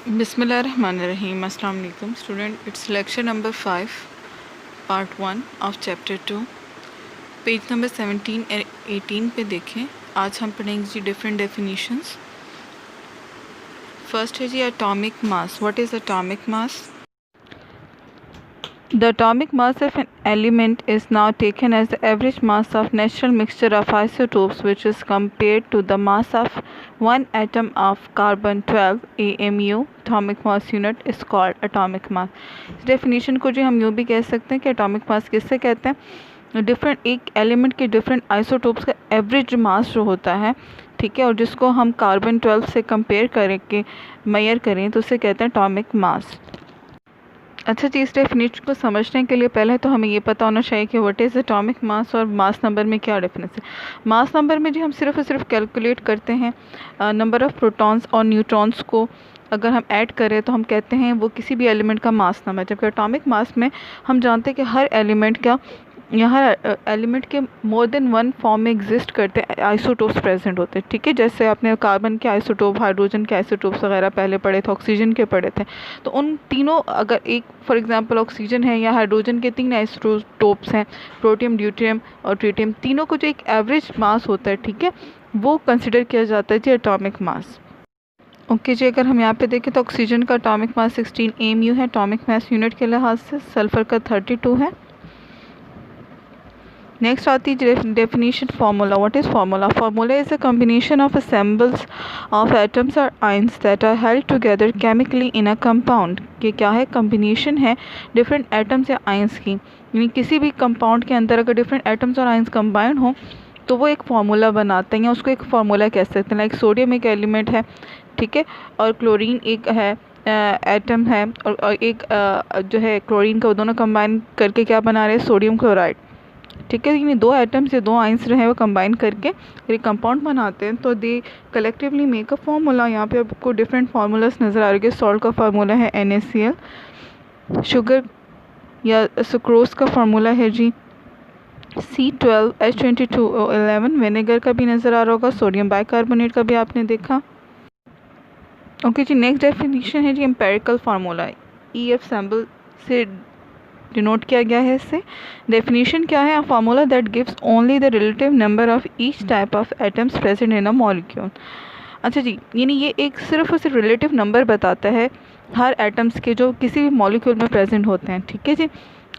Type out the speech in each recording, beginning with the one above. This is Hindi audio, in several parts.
Bismillahirrahmanirrahim. Assalamu alaikum student. It's lecture number 5 part 1 of chapter 2 page number 17 और 18 पे देखें. आज हम पढ़ेंगे जी डिफरेंट डेफिनेशंस. फर्स्ट है जी atomic mass. What is atomic mass? The atomic mass of an element is now taken as the average mass of natural mixture of isotopes, which is compared to the mass of one atom of carbon-12 AMU. Atomic mass unit is called atomic mass. इस डेफिनेशन को जो हम यूँ भी कह सकते हैं कि एटॉमिक मास किससे कहते हैं? डिफरेंट एक एलिमेंट के डिफरेंट आइसोटोप्स का एवरेज मास जो होता है, ठीक है, और जिसको हम कार्बन-12 से कंपेयर करके मेजर करें तो उसे कहते हैं एटॉमिक मास. अच्छा जी, इस डेफिनेशन को समझने के लिए पहले तो हमें ये पता होना चाहिए कि व्हाट इज़ एटॉमिक मास और मास नंबर में क्या डिफरेंस है. मास नंबर में जी हम सिर्फ और सिर्फ कैलकुलेट करते हैं नंबर ऑफ़ प्रोटॉन्स और न्यूट्रॉन्स को अगर हम ऐड करें तो हम कहते हैं वो किसी भी एलिमेंट का मास नंबर. जबकि एटॉमिक मास में हम जानते हैं कि हर एलिमेंट का यहाँ एलिमेंट के मोर देन वन फॉर्म में एग्जिस्ट करते हैं, आइसोटोप्स प्रेजेंट होते हैं, ठीक है. जैसे आपने कार्बन के आइसोटोप, हाइड्रोजन के आइसोटोप्स वगैरह पहले पढ़े थे, ऑक्सीजन के पढ़े थे. तो उन तीनों अगर एक फॉर एग्जांपल ऑक्सीजन है या हाइड्रोजन के 3 आइसोटोप्स हैं, प्रोटियम, ड्यूटेरियम और ट्रिटियम, तीनों को जो एक एवरेज मास होता है, ठीक है, वो कंसिडर किया जाता है जी एटॉमिक मास. ओके जी, अगर हम यहाँ पे देखें तो ऑक्सीजन का एटॉमिक मास 16 AMU है एटॉमिक मास यूनिट के लिहाज से. सल्फर का 32 है. नेक्स्ट आती है definition formula. What is formula? Formula is a combination of assembles of atoms और ions that are held together chemically in a compound. ये क्या है? कॉम्बिनेशन है डिफरेंट एटम्स या आयंस की. यानी किसी भी कंपाउंड के अंदर अगर डिफरेंट एटम्स और आयंस कंबाइन हो तो वो एक फार्मूला बनाते हैं या उसको एक फार्मूला कह सकते हैं. लाइक सोडियम एक एलिमेंट है, ठीक है, और क्लोरीन एक है एटम है, और एक जो है क्लोरीन का, वो दोनों कंबाइन करके क्या बना रहे हैं? सोडियम क्लोराइड, ठीक है. यानी 2 एटम्स या 2 आयंस जो है वो कंबाइन करके एक कंपाउंड बनाते हैं, तो दे कलेक्टिवली मेक अ फार्मूला. यहाँ पे आपको डिफरेंट फार्मूलाज नज़र आ रहे हैं. सॉल्ट का फार्मूला है NaCl, शुगर या सुक्रोज का फार्मूला है जी C12H22O11. विनेगर का भी नज़र आ रहा होगा. सोडियम बाइकार्बोनेट का भी आपने देखा. ओके जी, नेक्स्ट डेफिनेशन है जी एम्पेरिकल फार्मूला. EF सिंबल से डिनोट किया गया है इससे. डेफिनेशन क्या है? A formula that gives only the relative number of each type of atoms present in a molecule. अच्छा जी, यानी ये एक सिर्फ और सिर्फ रिलेटिव नंबर बताता है हर एटम्स के जो किसी भी मॉलिक्यूल में प्रेजेंट होते हैं, ठीक है जी.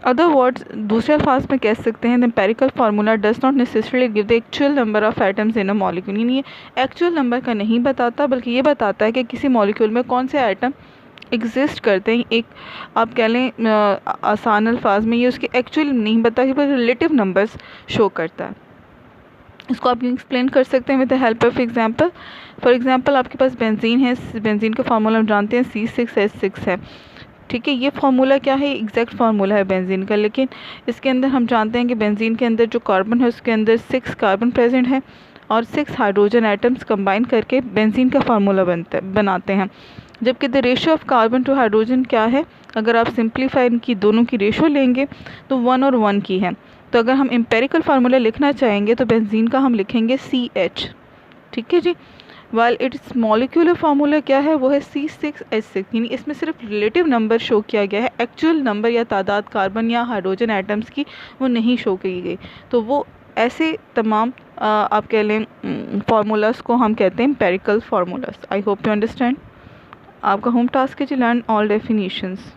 अदर वर्ड्स, दूसरे अल्फाज में कह सकते हैं, the empirical formula does not necessarily give the actual number of atoms in a molecule. यानी ये एक्चुअल नंबर का नहीं बताता, बल्कि ये बताता है कि किसी मॉलिक्यूल में कौन से एटम एग्जिस्ट करते हैं. एक आप कह लें आसान अल्फाज में, ये उसके एक्चुअल नहीं बताता पर रिलेटिव नंबर्स शो करता है. इसको आप यूँ एक्सप्लेन कर सकते हैं with the help of example. For example आपके पास बेंजीन है. बेंजीन का फार्मूला हम जानते हैं C6H6 है, ठीक है. ये फार्मूला क्या है? एग्जैक्ट फार्मूला है बेंजीन का, लेकिन इसके अंदर हम जानते हैं कि बेंजीन के अंदर जो कार्बन है उसके अंदर 6 कार्बन प्रेजेंट है और 6 हाइड्रोजन एटम्स कंबाइन करके बेंजीन का फार्मूला बनाते हैं. जबकि the ratio of carbon to hydrogen क्या है? अगर आप सिंप्लीफाई इनकी दोनों की रेशियो लेंगे तो 1 और 1 की है. तो अगर हम एम्पेरिकल फार्मूला लिखना चाहेंगे तो बेंजीन का हम लिखेंगे CH, ठीक है जी. वाइल इट्स मॉलिक्यूलर फार्मूला क्या है? वो है C6H6. यानी इसमें सिर्फ रिलेटिव नंबर शो किया गया है, एक्चुअल नंबर या तादाद कार्बन या हाइड्रोजन एटम्स की वो नहीं शो की गई. तो वो ऐसे तमाम आप कह लें फार्मूलाज को हम कहते हैं empirical formulas. I hope you understand. आपका होम टास्क है जी लर्न ऑल डेफिनेशंस.